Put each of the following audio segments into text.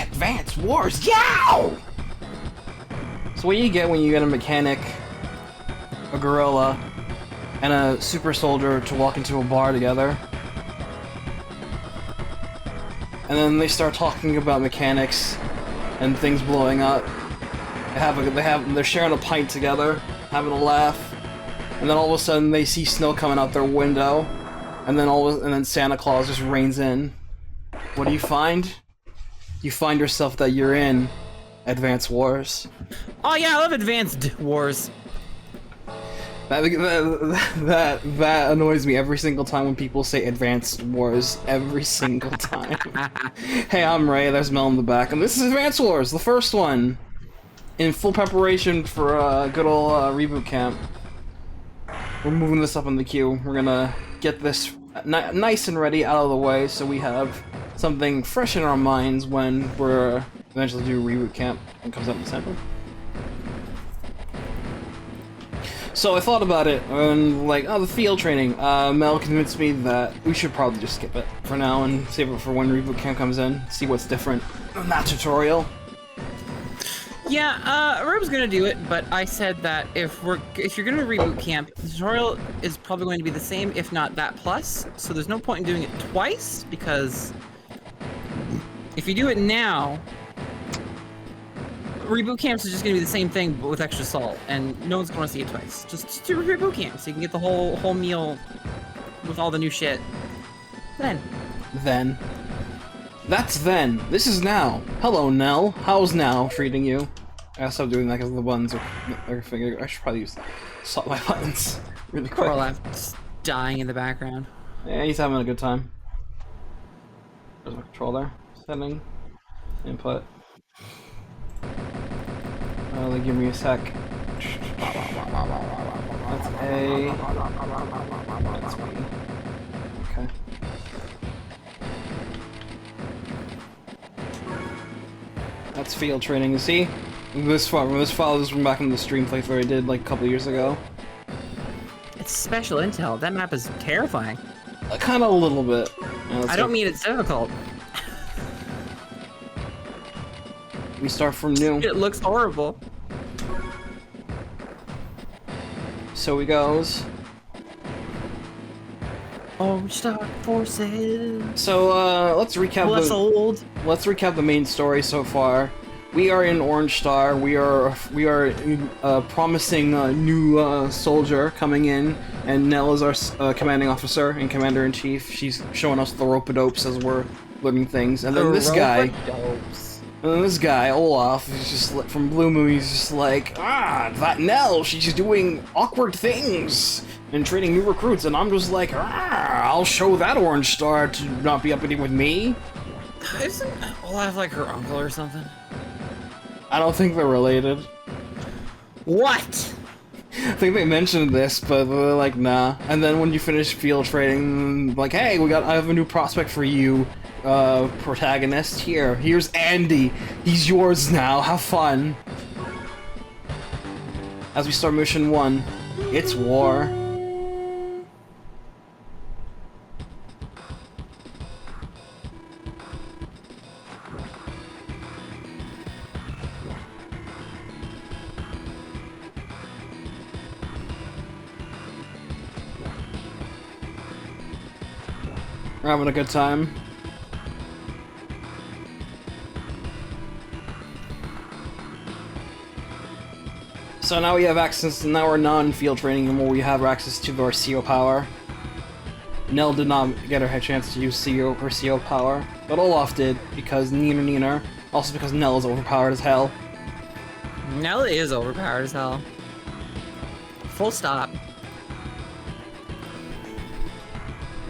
Advance Wars, yow! So what you get when you get a mechanic, a gorilla, and a super soldier to walk into a bar together. And then they start talking about mechanics and things blowing up. They're sharing a pint together, having a laugh, and then all of a sudden they see snow coming out their window, and then Santa Claus just rains in. What do you find? You find yourself that you're in Advance Wars. Oh yeah, I love Advanced Wars. That annoys me every single time when people say Advanced Wars. Every single time. Hey, I'm Ray. There's Mel in the back, and this is Advance Wars, the first one, in full preparation for good old reboot camp. We're moving this up in the queue. We're gonna get this nice and ready out of the way, so we have something fresh in our minds when we're eventually do reboot camp and comes out in December. So I thought about it, and like, oh, the field training. Mel convinced me that we should probably just skip it for now and save it for when reboot camp comes in. See what's different in that tutorial. Yeah, I was gonna do it, but I said that if you're gonna reboot camp, the tutorial is probably going to be the same, if not that plus. So there's no point in doing it twice, because if you do it now, reboot camps is just gonna be the same thing, but with extra salt, and no one's gonna see it twice. Just do reboot camp, so you can get the whole meal with all the new shit. Then. That's then. This is now. Hello, Nell. How's now treating you? I gotta stop doing that because the buttons are finger. I should probably swap my buttons really quick. Corlef's dying in the background. Yeah, he's having a good time. There's my controller. Setting. Input. Give me a sec. That's A. That's B. Okay. That's field training. You see? This file is from back in the stream playthrough I did like a couple years ago. It's special intel. That map is terrifying. Kind of a little bit. Yeah, I don't mean it's difficult. We start from new. It looks horrible. So he goes. Oh, Star Forces. So let's recap. Let's recap the main story so far. We are in Orange Star. We are promising new soldier coming in, and Nell is our commanding officer and commander-in-chief. She's showing us the rope-a-dopes as we're learning things, and then this guy. And then this guy, Olaf, is just from Blue Moon. He's just like, that Nell, she's doing awkward things and training new recruits, and I'm just like, I'll show that Orange Star to not be uppity with me. Isn't Olaf like her uncle or something? I don't think they're related. What? I think they mentioned this, but they're like, nah. And then when you finish field training, like, hey, I have a new prospect for you, protagonist. Here's Andy. He's yours now. Have fun. As we start mission 1, it's war. We're having a good time. So now we have access, now we're non-field training anymore, we have access to our CO power. Nell did not get her chance to use her CO power, but Olaf did, because Neener, also because Nell is overpowered as hell. Nell is overpowered as hell. Full stop.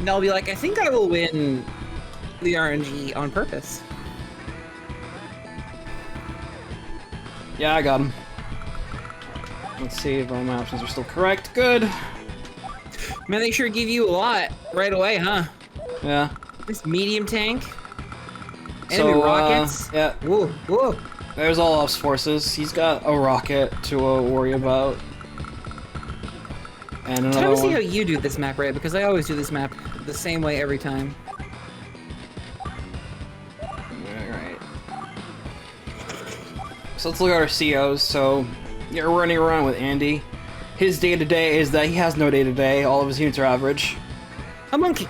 Nell will be like, I think I will win the RNG on purpose. Yeah, I got him. Let's see if all my options are still correct. Good. Man, they sure give you a lot right away, huh? Yeah. This medium tank. Enemy rockets. Yeah. Whoa, whoa. There's Olaf's forces. He's got a rocket to worry about. And another Try to see one. how you do this map, right? Because I always do this map the same way every time. Alright. So let's look at our COs. So you're running around with Andy. His day-to-day is that he has no day-to-day. All of his units are average. A monkey.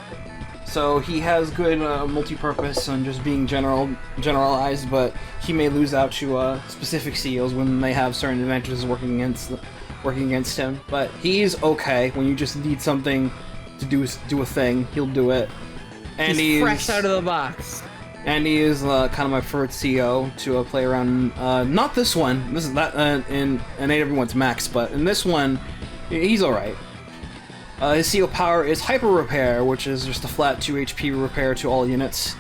So he has good multi-purpose and just being generalized, but he may lose out to specific COs when they have certain advantages working against him. But he's okay when you just need something to do a thing. He'll do it. And he's fresh out of the box. Andy is kind of my preferred CO to play around. Not this one. This is that in everyone's max, but in this one, he's all right. His CO power is Hyper Repair, which is just a flat 2 HP repair to all units.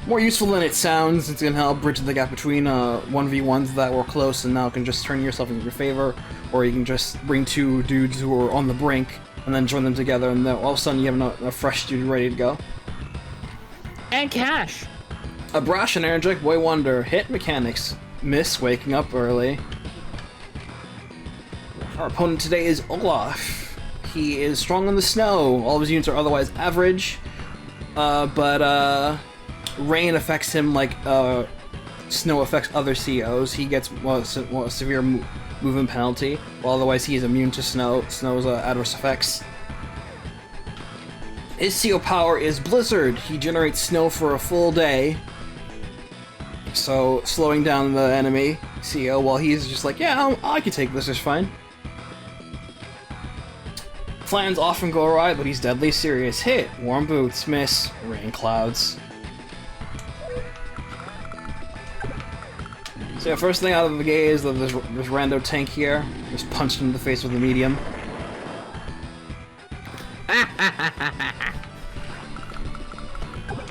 More useful than it sounds. It's gonna help bridge the gap between 1v1s that were close and now can just turn yourself in your favor, or you can just bring 2 dudes who are on the brink and then join them together, and then all of a sudden you have a fresh dude ready to go. And cash. A brash and energetic boy wonder. Hit mechanics. Miss waking up early. Our opponent today is Olaf. He is strong in the snow. All of his units are otherwise average, but rain affects him like snow affects other COs. He gets a severe movement penalty, while otherwise he is immune to snow's adverse effects. His CO power is Blizzard. He generates snow for a full day, so slowing down the enemy CO while he's just like, yeah, I can take this, it's fine. Plans often go awry, but he's deadly serious. Hit, warm boots, miss, rain clouds. So yeah, first thing out of the gate is that this rando tank here just punched him in the face with a medium.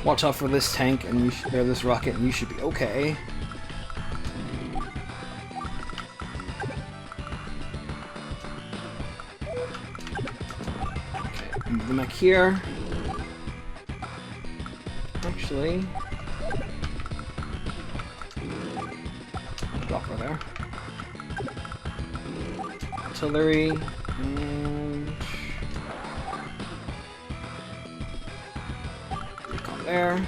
Watch out for this tank and this rocket, and you should be okay. Move the mech here. Actually, drop her there. Artillery and recon there.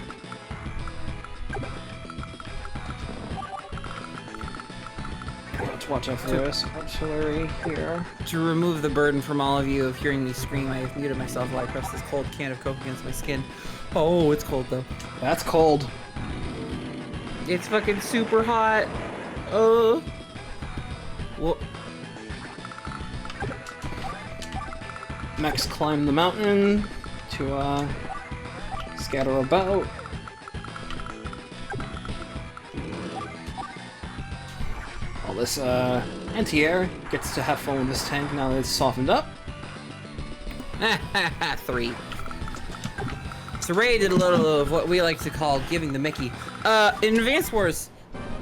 Let's watch out for this artillery here. To remove the burden from all of you of hearing me scream, I have muted myself while I press this cold can of Coke against my skin. Oh, it's cold though. That's cold. It's fucking super hot. Oh. Well. Mechs climb the mountain to scatter about. All this anti-air gets to have fun with this tank now that it's softened up. 3. So Ray did a little of what we like to call giving the Mickey. In Advanced Wars,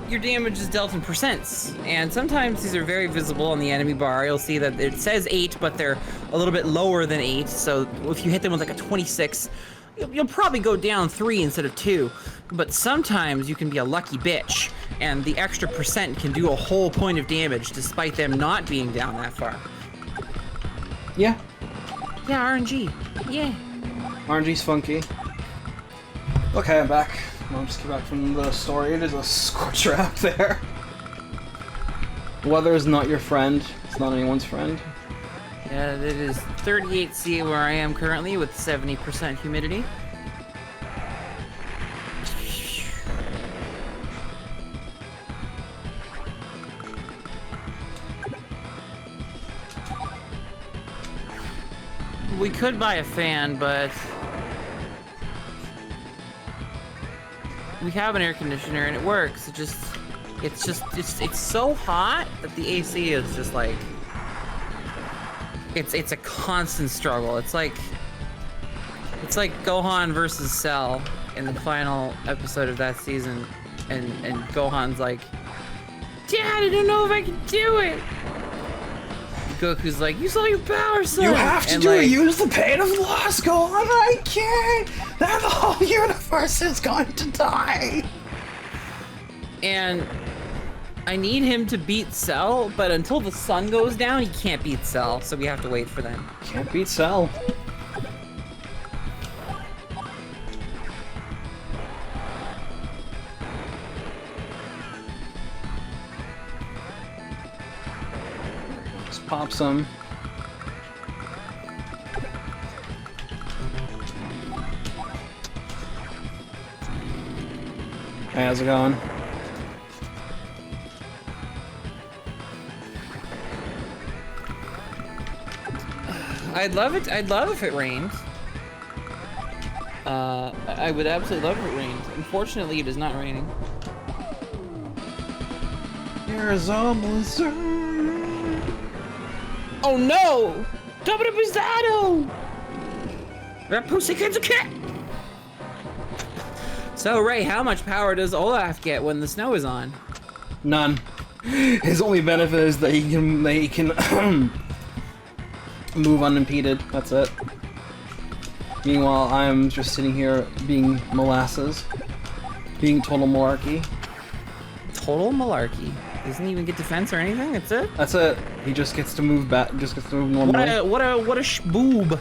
your damage is dealt in percents, and sometimes these are very visible on the enemy bar. You'll see that it says 8, but they're a little bit lower than 8, so if you hit them with like a 26, you'll probably go down 3 instead of 2. But sometimes you can be a lucky bitch, and the extra percent can do a whole point of damage despite them not being down that far. Yeah. Yeah, RNG. Yeah. RNG's funky. Okay, I'm back. I'll just get back from the story. It is a scorcher out there. Weather is not your friend. It's not anyone's friend. Yeah, it is 38 C where I am currently with 70% humidity. We could buy a fan, but we have an air conditioner and it works. It's so hot that the AC is just like, it's a constant struggle. It's like Gohan versus Cell in the final episode of that season, and Gohan's like, Dad, I don't know if I can do it. Goku's like, use all your power, son! You have to use the pain of loss, Gohan! I can't! Then the whole universe is going to die! And I need him to beat Cell, but until the sun goes down, he can't beat Cell, so we have to wait for them. Can't beat Cell. pop some. Hey, how's it going? I'd love it. I'd love if it rained. I would absolutely love if it rained. Unfortunately, it is not raining. There's a blizzard. Oh no! Double Pizzado! That pussycat's a cat! So, Ray, how much power does Olaf get when the snow is on? None. His only benefit is that he can move unimpeded. That's it. Meanwhile, I'm just sitting here being molasses, being total malarkey. Total malarkey. Doesn't even get defense or anything. That's it. That's it. He just gets to move back. Just gets to move normally. What a shboob.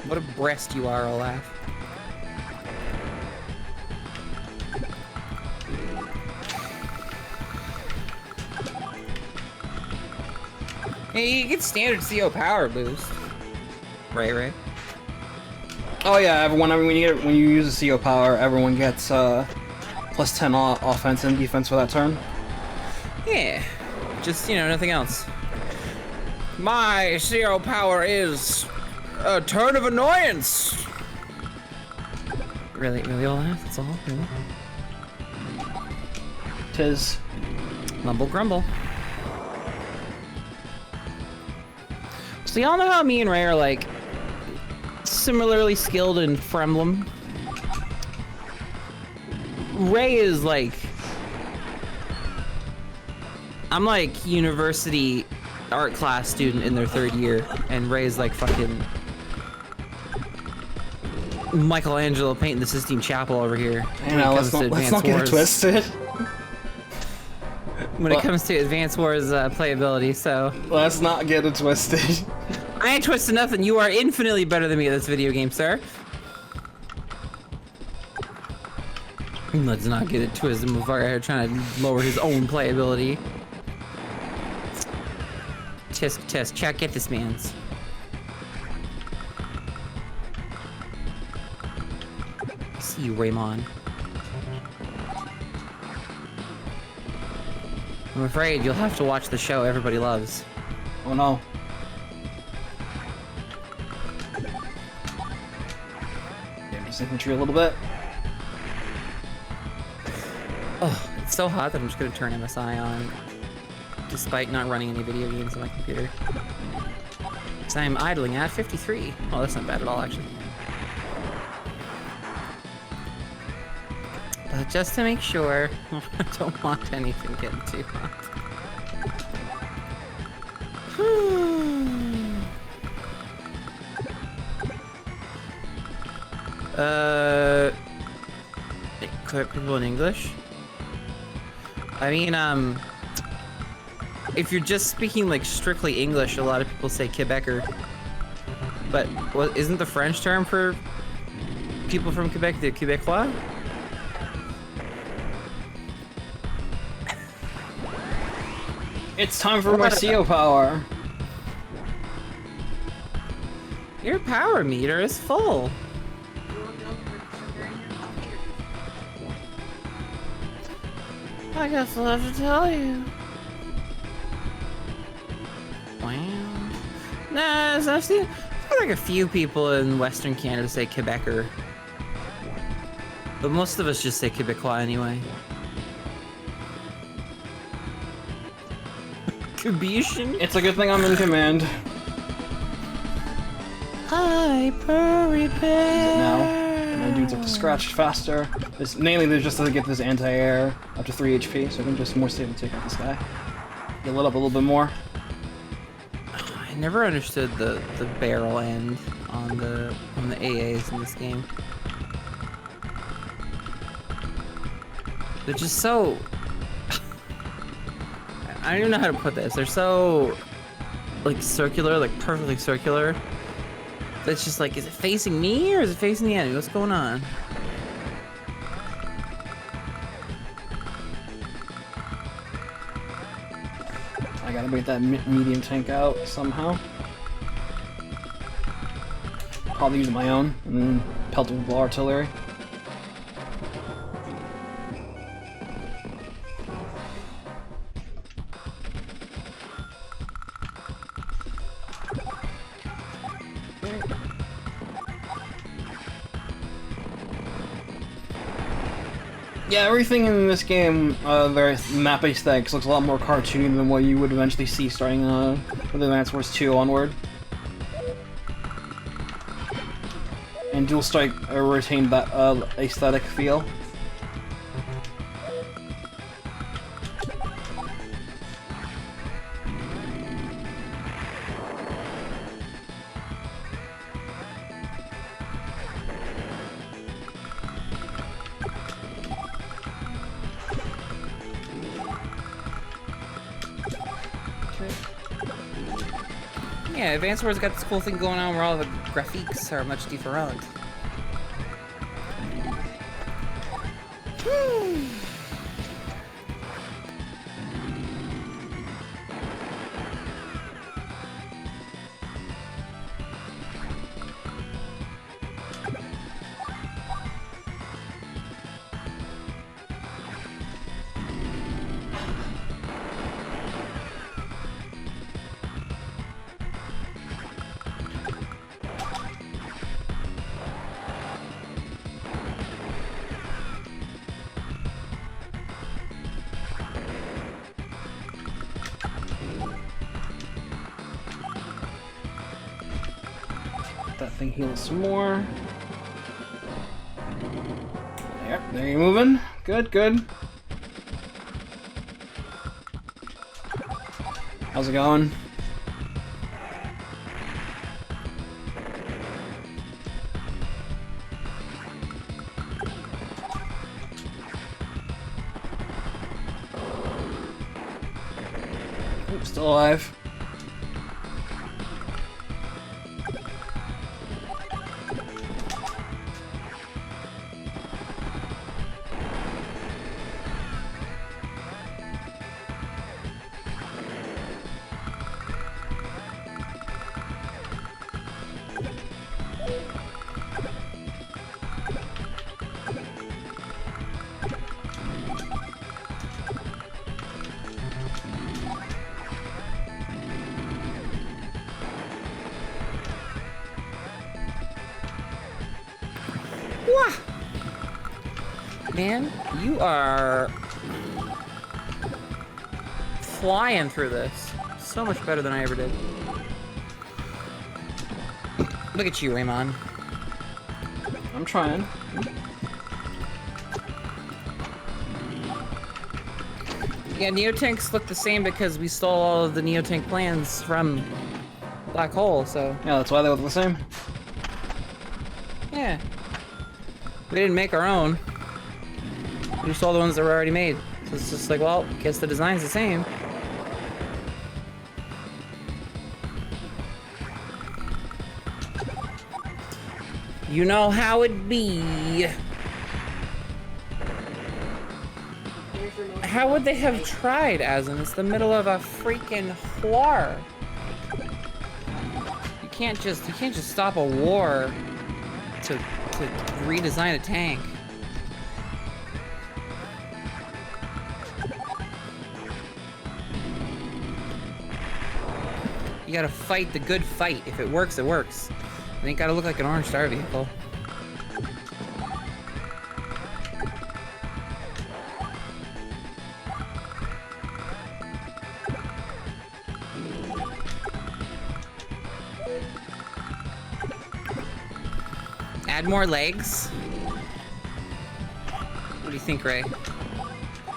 What a breast you are, Olaf. Hey, you get standard CO power boost. Right. Oh yeah, when you use a CO power, everyone gets plus 10 offense and defense for that turn. Yeah, just, you know, nothing else. My CO power is a turn of annoyance. Really, Olaf? That's all? Really? Tis. Mumble grumble. So y'all know how me and Ray are like similarly skilled in Fremlem? Ray is like, I'm like university art class student in their 3rd year, and Ray's like fucking Michelangelo painting the Sistine Chapel over here. Hey, now, let's not get it twisted. When it comes to Advance Wars playability, so... Let's not get it twisted. I ain't twisted nothing. You are infinitely better than me at this video game, sir. Let's not get it twisted. Motherfucker trying to lower his own playability. Tisk, check, get this man's. See you, Raymond. I'm afraid you'll have to watch the show everybody loves. Oh no. Damage infantry a little bit. Oh, it's so hot that I'm just gonna turn MSI on, despite not running any video games on my computer. So I'm idling at 53. Oh, that's not bad at all, actually. But just to make sure, I don't want anything getting too hot. Clear people in English? I mean, if you're just speaking like strictly English, a lot of people say Quebecer. But what isn't the French term for people from Quebec the Québécois? It's time for my CO power. Your power meter is full. I guess I'll have to tell you. Wow. Nah, I've seen like a few people in Western Canada say Quebecer. But most of us just say Québécois anyway. Kubishin? It's a good thing I'm in command. Hyper repair. Now, my dudes have to scratch faster. Mainly they're just to get this anti-air up to 3 HP, so I can just more stable take out this guy. Get lit up a little bit more. I never understood the barrel end on the AAs in this game. They're just so... I don't even know how to put this. They're so, like, circular, like, perfectly circular. It's just like, is it facing me or is it facing the enemy? What's going on? Gotta break that medium tank out somehow. Probably use my own, and then pelt it with artillery. Yeah, everything in this game, their map aesthetics looks a lot more cartoony than what you would eventually see starting with Advance Wars 2 onward. And Dual Strike retained that aesthetic feel. Yeah, Advance Wars got this cool thing going on where all the graphics are much different. That thing heals some more. Yep, there you're moving. Good, good. How's it going? Oops, still alive. Man, you are flying through this. So much better than I ever did. Look at you, Amon. I'm trying. Yeah, Neotanks look the same because we stole all of the Neotank plans from Black Hole, so... Yeah, that's why they look the same. Yeah. We didn't make our own. We stole the ones that were already made. So it's just like, well, guess the design's the same. You know how it be. How would they have tried, Azin? It's the middle of a freaking war. You can't just stop a war to redesign a tank. You gotta fight the good fight. If it works, it works. It ain't gotta look like an Orange Star vehicle. Add more legs? What do you think, Ray?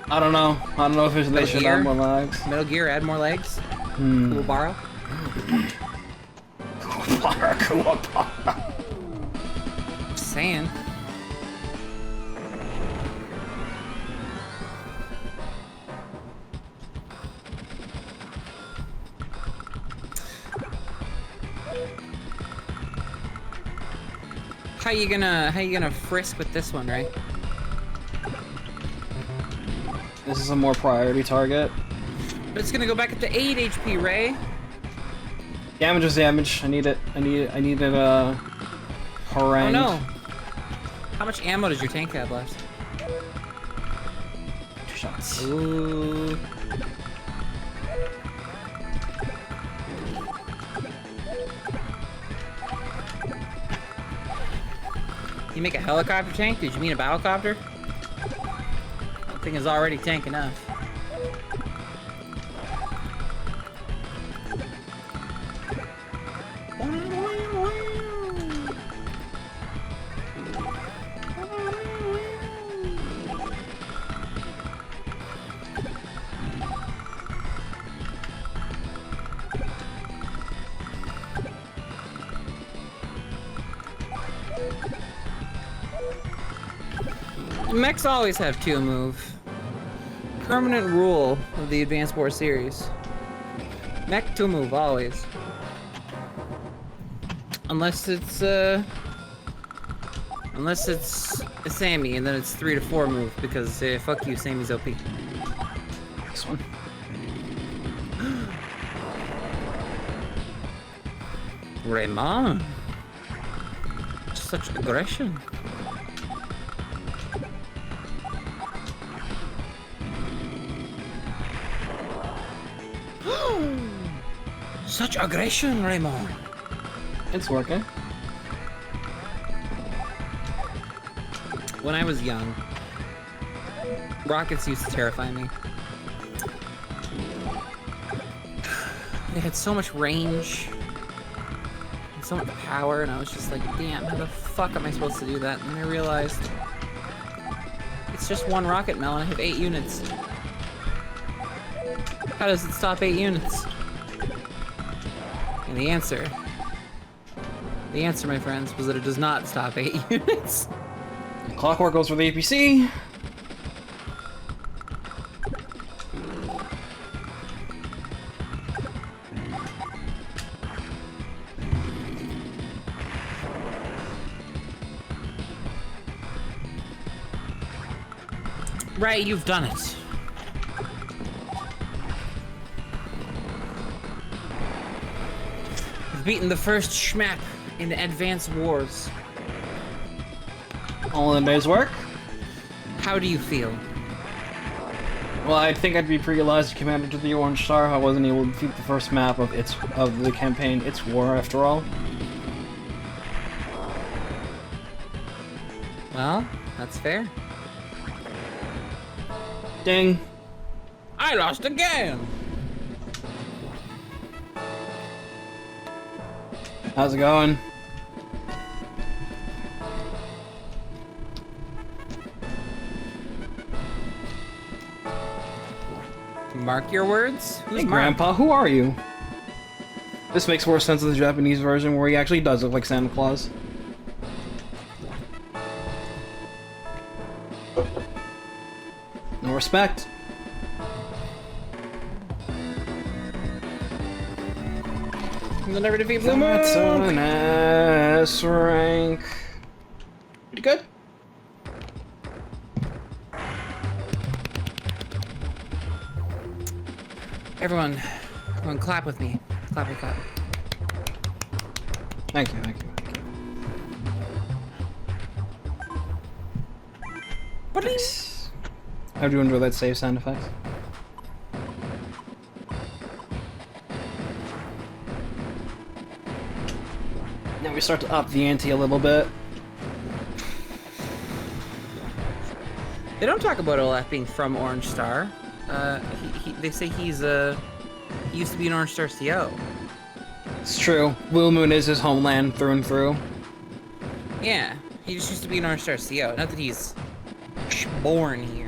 I don't know. I don't know if they should add more legs. Metal Gear, add more legs? Kuwabara? Kuwabara. Just saying. How you gonna frisk with this one, right? This is a more priority target. But it's gonna go back up to 8 HP, Ray. Damage is damage. I need it. I need it, harangued. Oh no. How much ammo does your tank have left? 2 shots. Ooh. You make a helicopter tank? Did you mean a battlecopter? That thing is already tank enough. Mechs always have 2 move. Permanent rule of the Advanced War series. Mech 2 move, always. Unless it's a Sami, and then it's 3 to 4 move, because fuck you, Sami's OP. This one. Raymond. Such aggression. Such aggression, Raymond. It's working. When I was young, rockets used to terrify me. They had so much range and so much power, and I was just like, damn, how the fuck am I supposed to do that? And then I realized it's just 1 rocket melon. I have 8 units. How does it stop 8 units? And the answer, my friends, was that it does not stop 8 units. Clockwork goes for the APC. Right, you've done it. You've beaten the first schmap in the Advanced Wars. All in a day's work. How do you feel? Well, I think I'd be pretty lousy commander to the Orange Star if I wasn't able to defeat the first map of the campaign. It's war, after all. Well, that's fair. Ding. I lost again! How's it going? Mark your words? Who's Hey, Mark? Grandpa, who are you? This makes more sense of the Japanese version where he actually does look like Santa Claus. No respect. You'll never defeat Blue Moon! That's an S rank. Pretty good. Everyone clap with me. Clap. Thank you. Nice. How do you enjoy that save sound effect? Now we start to up the ante a little bit. They don't talk about Olaf being from Orange Star. They say he used to be an Orange Star CO. It's true. Blue Moon is his homeland through and through. Yeah, he just used to be an Orange Star CO. Not that he's born here.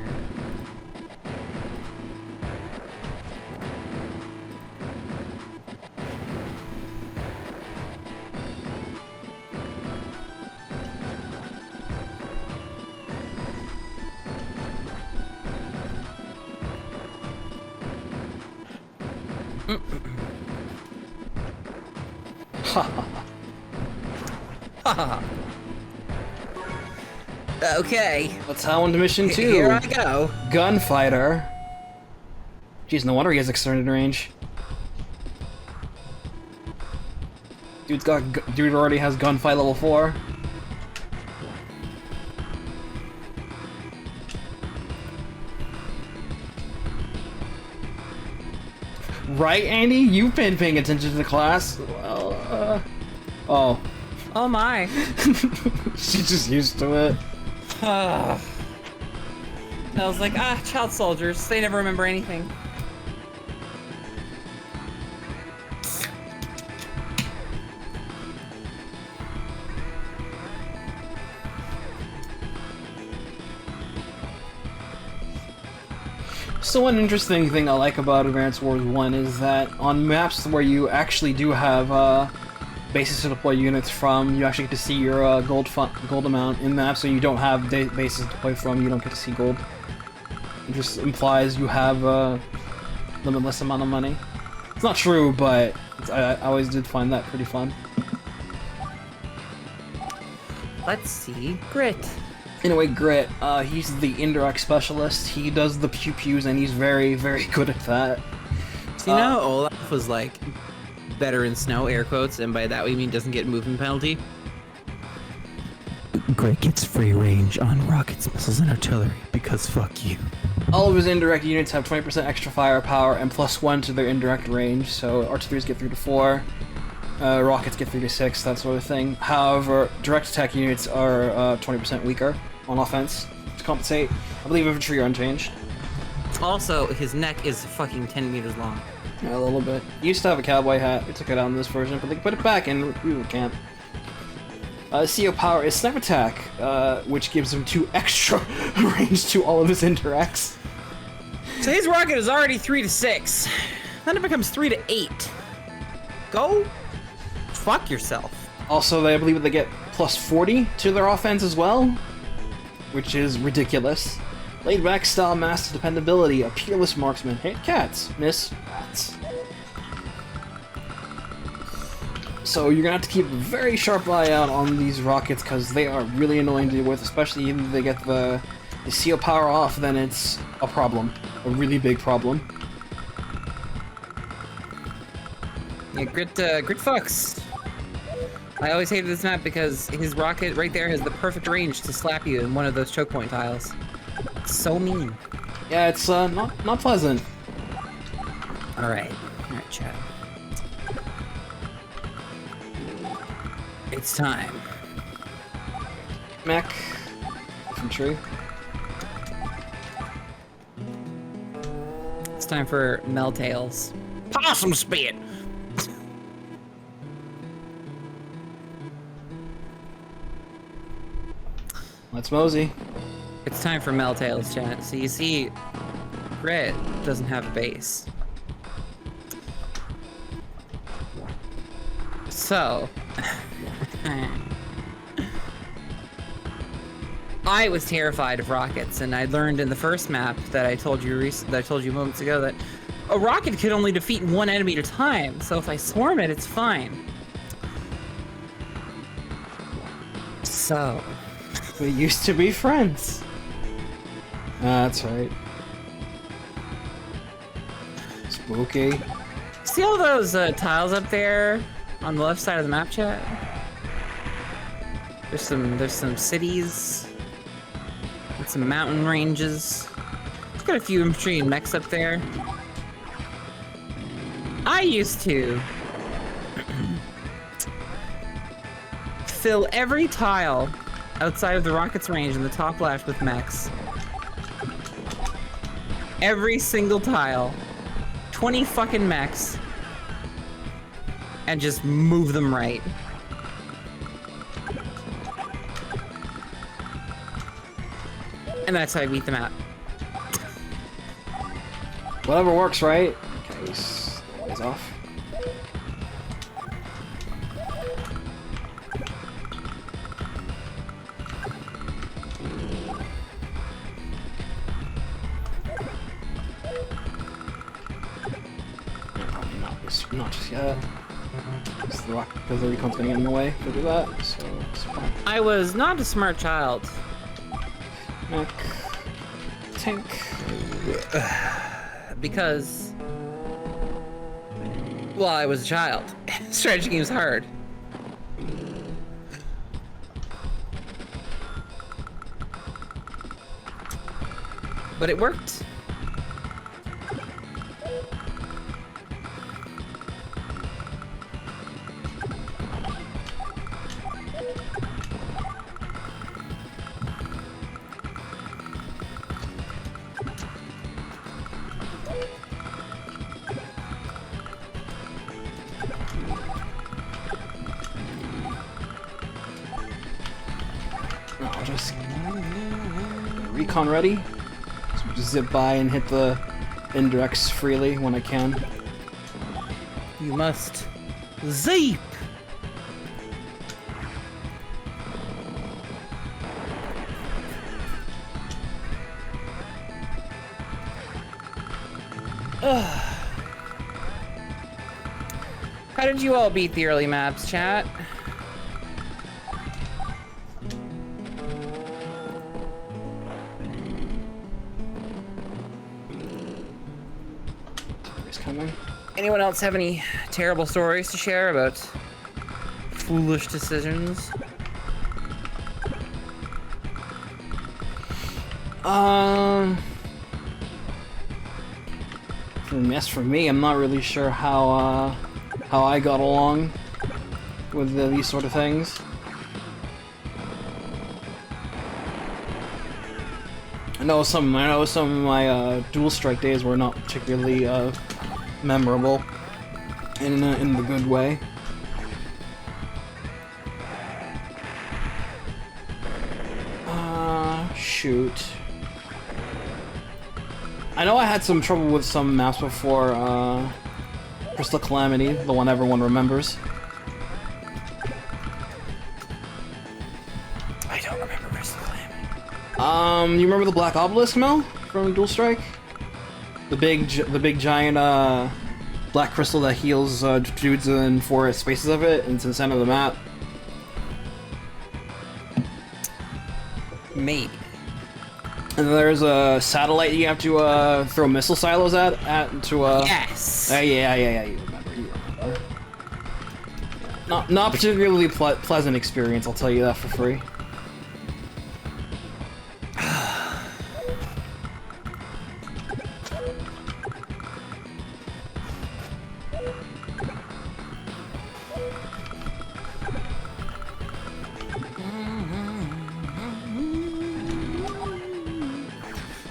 Okay. Let's head on to mission 2. Here I go. Gunfighter. Jeez, no wonder he has extended range. Dude already has gunfight level 4. Right, Andy? You've been paying attention to the class. Well, oh. Oh my. She's just used to it. I was like, child soldiers. They never remember anything. So one interesting thing I like about Advance Wars 1 is that on maps where you actually do have bases to deploy units from, you actually get to see your gold amount in maps, so you don't have bases to deploy from, you don't get to see gold. It just implies you have a limitless amount of money. It's not true, but I always did find that pretty fun. Let's see. Grit. Anyway, Grit, he's the indirect specialist. He does the pew-pews, and he's very, very good at that. So you know Olaf was like better in snow, air quotes, and by that we mean doesn't get movement penalty? Grit gets free range on rockets, missiles, and artillery, because fuck you. All of his indirect units have 20% extra firepower and +1 to their indirect range, so artilleries get 3 to 4. Rockets get 3 to 6, that sort of thing. However, direct attack units are 20% weaker on offense to compensate. I believe infantry are unchanged. Also, his neck is fucking 10 meters long. Yeah, a little bit. He used to have a cowboy hat. They took it out in this version, but they put it back in reboot camp. CO power is sniper attack, which gives him 2 extra range to all of his indirects. So his rocket is already 3 to 6. Then it becomes 3 to 8. Go fuck yourself. Also, I believe they get +40 to their offense as well, which is ridiculous. Laid back style, master dependability, a peerless marksman. Hit cats, miss rats. So you're gonna have to keep a very sharp eye out on these rockets because they are really annoying to deal with, especially if they get the CO power off, then it's a problem. A really big problem. Yeah, Grit fucks. I always hated this map because his rocket right there has the perfect range to slap you in one of those choke point tiles. It's so mean. Yeah, it's not pleasant. Alright, chat. It's time. Mech. Infantry. It's time for Meltails. Possum spit! Let's mosey. It's time for Meltails, chat. So you see, Grit doesn't have a base. So, I was terrified of rockets, and I learned in the first map that I told you moments ago that a rocket could only defeat 1 enemy at a time. So if I swarm it, it's fine. So, we used to be friends. That's right. Spooky. See all those tiles up there on the left side of the map, chat? There's some cities and some mountain ranges. I've got a few infantry and mechs up there. I used to fill every tile outside of the rocket's range in the top left with mechs. Every single tile. 20 fucking mechs. And just move them right. And that's how I beat them out. Whatever works, right? Okay, he's off. Not just yet. Because the recon's gonna get in the way to do that, so it's fine. I was not a smart child. Mech. Tank. because, well, I was a child. Strategy game's hard. But it worked. I'll just recon ready. So just zip by and hit the indirects freely when I can. You must zeep. How did you all beat the early maps, chat? Coming. Anyone else have any terrible stories to share about foolish decisions? For me, I'm not really sure how I got along with these sort of things. I know some of my dual strike days were not particularly memorable in the good way. Shoot. I know I had some trouble with some maps before, Crystal Calamity, the one everyone remembers. I don't remember Crystal Calamity. You remember the Black Obelisk, Mel, from Dual Strike? The big giant, black crystal that heals, dudes in 4 spaces of it, and it's in the center of the map. Maybe. And then there's a satellite you have to, throw missile silos at Yes! Yeah, you remember. Not particularly pleasant experience, I'll tell you that for free.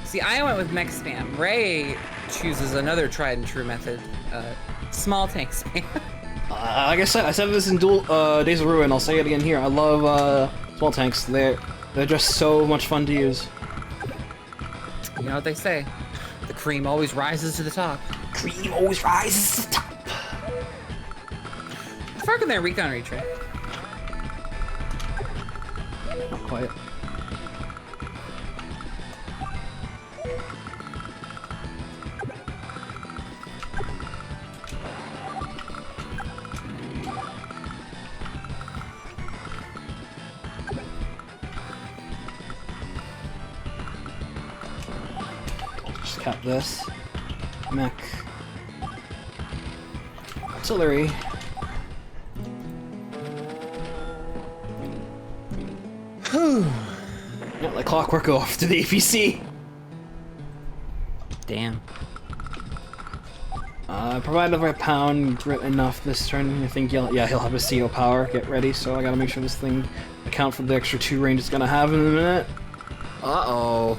See, I went with mech spam. Ray chooses another tried and true method, small tank spam. Like I said this in Days of Ruin, I'll say it again here. I love small tanks. They're just so much fun to use. You know what they say? The cream always rises to the top. Cream always rises to the top. How far can their recon reach, right? Not quite. Cap this. Mech. Artillery. Not like clockwork, go off to the APC. Damn. Provide the right pound grit enough this turn. I think he'll have a CO power. Get ready. So I gotta make sure this thing account for the extra 2 range it's gonna have in a minute. Uh-oh.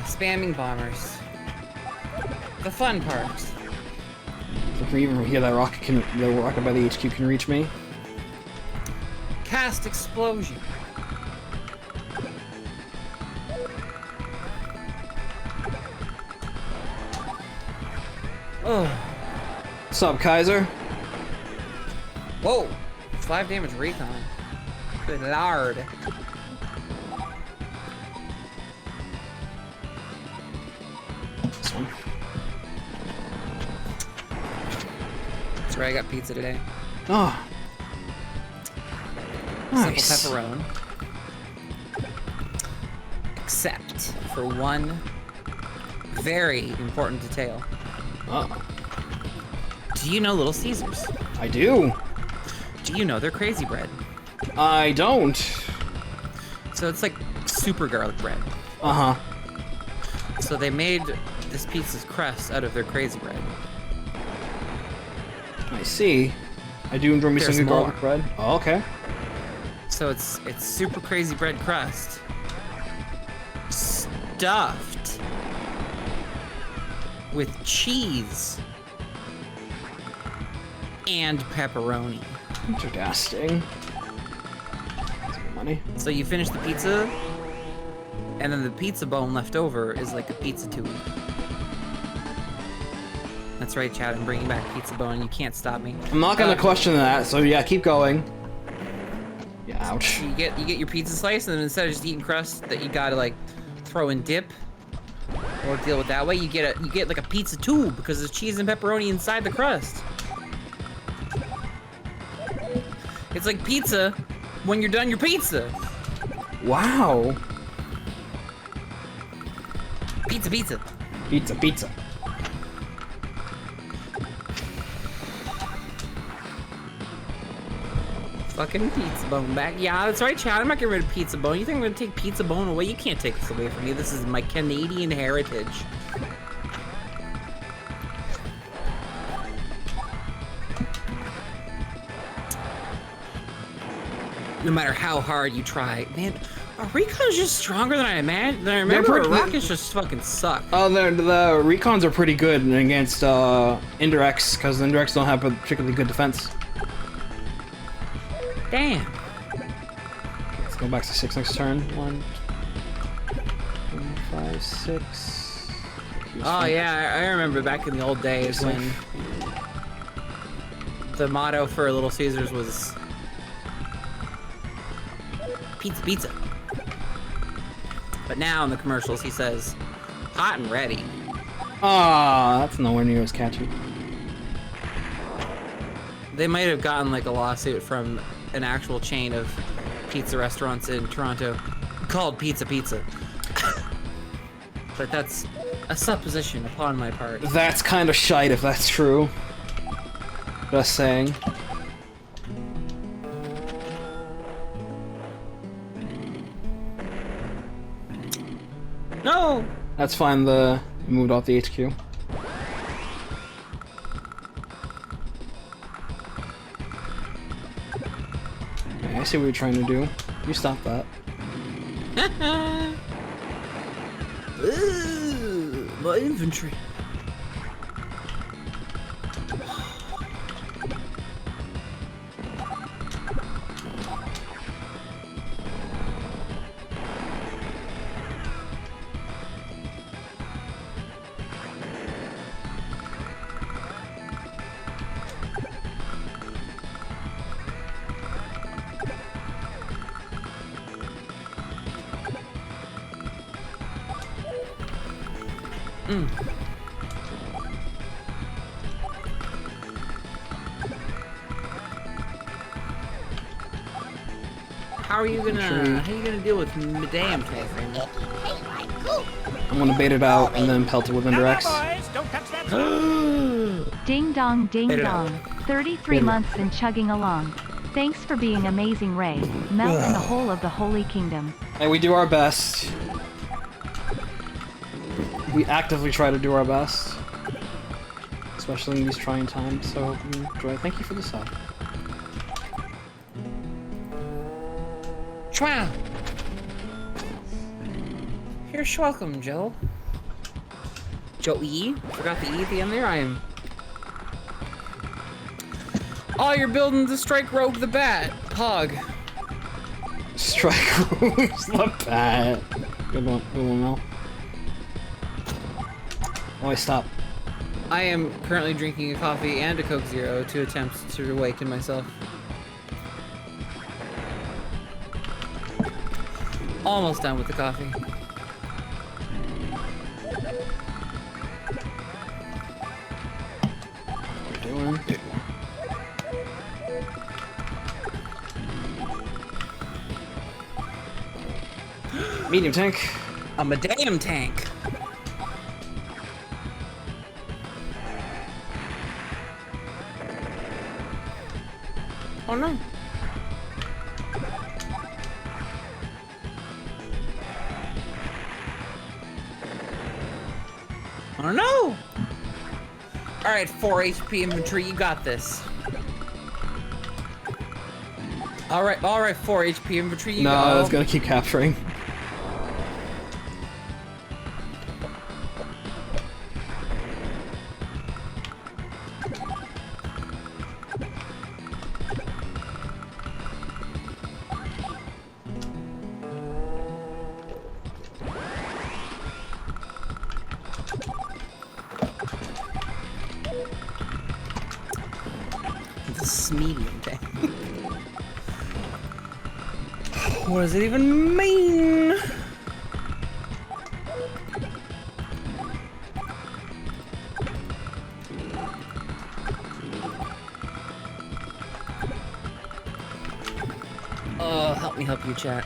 Spamming bombers. The fun part. So if you even hear that the rocket by the HQ can reach me. Cast explosion. Oh. What's up, Kaiser? Whoa. 5 damage recon. Good lord. This one. That's right, I got pizza today. Oh. Nice. Simple pepperoni. Except for one very important detail. Oh. Do you know Little Caesars? I do. Do you know they're crazy bread? I don't. So it's like super garlic bread. Uh-huh. So they made this pizza's crust out of their crazy bread. I see. I do enjoy me some good more. garlic bread. Oh, okay. So it's super crazy bread crust. Stuffed with cheese and pepperoni. Interesting. Money. So you finish the pizza, and then the pizza bone left over is like a pizza tube. That's right, Chad. I'm bringing back pizza bone. You can't stop me. I'm not gonna question that, so yeah, keep going. Yeah, ouch. You get your pizza slice, and then instead of just eating crust that you gotta like throw in dip or deal with that way, you get like a pizza tube because there's cheese and pepperoni inside the crust. It's like pizza when you're done your pizza. Wow. Pizza, pizza. Pizza, pizza. Fucking pizza bone back. Yeah, that's right, Chad. I'm not getting rid of pizza bone. You think I'm gonna take pizza bone away? You can't take this away from me. This is my Canadian heritage. No matter how hard you try, man, are recons just stronger than I remember? Or rockets just fucking suck. Oh, the recons are pretty good against indirects, because the indirects don't have a particularly good defense. Damn. Let's go back to 6 next turn. 1, 5, 6. Oh yeah, I remember back in the old days when the motto for Little Caesars was pizza, pizza. But now in the commercials he says, hot and ready. Ah, that's nowhere near as catchy. They might have gotten like a lawsuit from an actual chain of pizza restaurants in Toronto called Pizza Pizza. But that's a supposition upon my part. That's kind of shite if that's true. Just saying. No! That's fine, the moved off the HQ. Okay, I see what you're trying to do. You stop that. Ooh, my infantry. How are you gonna deal with Madame thing? I'm gonna bait it out and then pelt it with indirects. Ding dong ding dong. 33 months and chugging along. Thanks for being amazing, Ray. Melt in the whole of the Holy Kingdom. Hey, we do our best. We actively try to do our best. Especially in these trying times, so enjoy. Thank you for the sub. Wow. You're welcome, Joe. Joey? Forgot the E at the end there? I am. Oh, you're building the Strike Rogue the Bat. Pog. Strike Rogue the Bat. Good one, Mel. Oh, stop. I am currently drinking a coffee and a Coke Zero to attempt to awaken myself. almost done with the coffee. Doing. Medium tank. I'm a damn tank. Oh no. Oh no! Alright, 4 HP infantry, you got this. Alright, 4 HP infantry, you No, got I was gonna keep capturing. This medium tank. What does it even mean? Oh, help me help you, chat.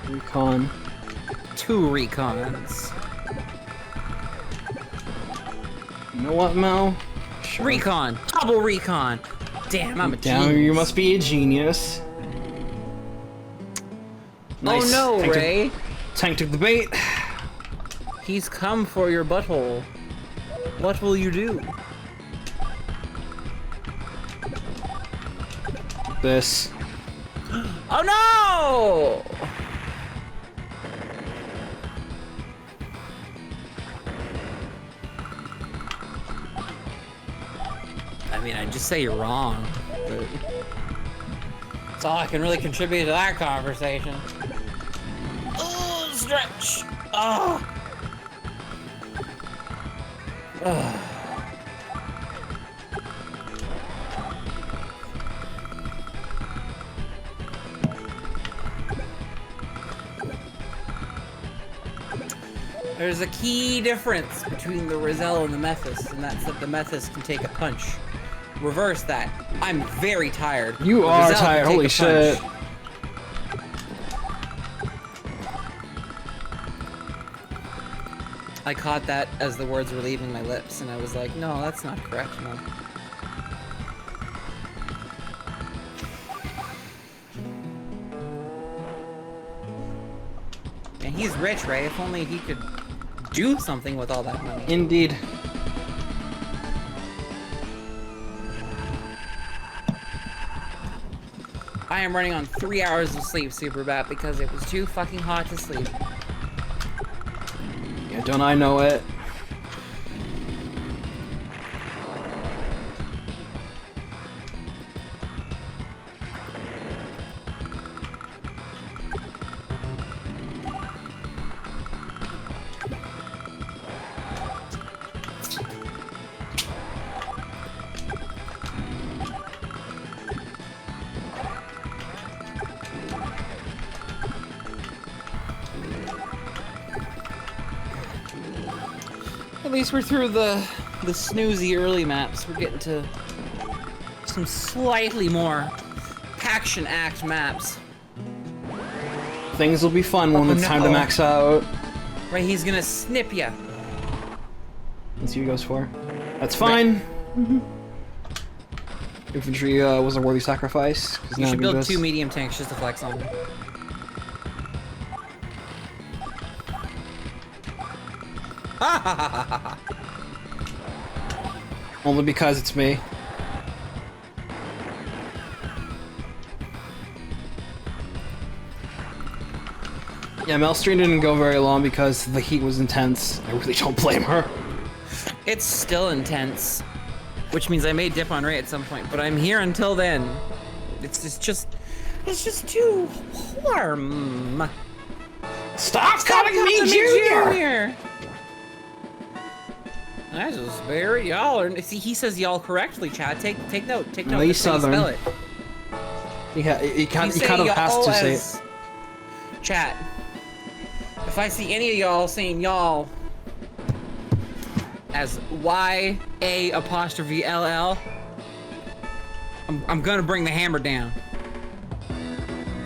Recon. 2 recons. You know what, Mel? Sure. Recon! Double recon! Damn, I'm a Damn, genius. you must be a genius. Nice. Oh no, Tank Ray! Tank took the bait. He's come for your butthole. What will you do? This. Oh no! I mean, I'd just say you're wrong, but that's all I can really contribute to that conversation. Oh, stretch! Oh! Ugh. There's a key difference between the Rizal and the Mephis, and that's that the Mephis can take a punch. Reverse that. I'm very tired. You The are Rizal can tired, take holy a shit. punch. I caught that as the words were leaving my lips, and I was like, no, that's not correct, no. And he's rich, Ray. If only he could do something with all that money. Indeed. I am running on 3 hours of sleep, Superbat, because it was too fucking hot to sleep. Yeah, don't I know it? At least we're through the snoozy early maps. We're getting to some slightly more action act maps. Things will be fun when it's time to max out. Right, he's gonna snip ya. That's what he goes for. That's fine. Right. Infantry was a worthy sacrifice. You should build 2 medium tanks just to flex on them. Only because it's me. Yeah, Mel stream didn't go very long because the heat was intense. I really don't blame her. It's still intense, which means I may dip on Ray at some point, but I'm here until then. It's just too warm. Stop calling me Junior! I just very y'all are. See, he says y'all correctly, Chad. Take note. Take note. No, he's That's how you spell Southern. it. Yeah, he kind of has to say it. Chat. If I see any of y'all saying y'all as YA''LL, I'm gonna bring the hammer down.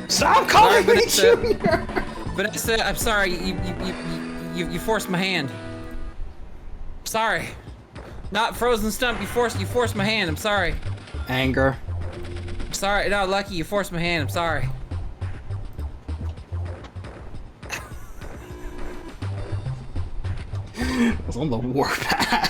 Stop calling me Junior! Vanessa, I'm sorry. You forced my hand. Sorry. Not frozen stump. You forced my hand. I'm sorry. Anger. I'm sorry. No, Lucky, you forced my hand. I'm sorry. I was on the warpath.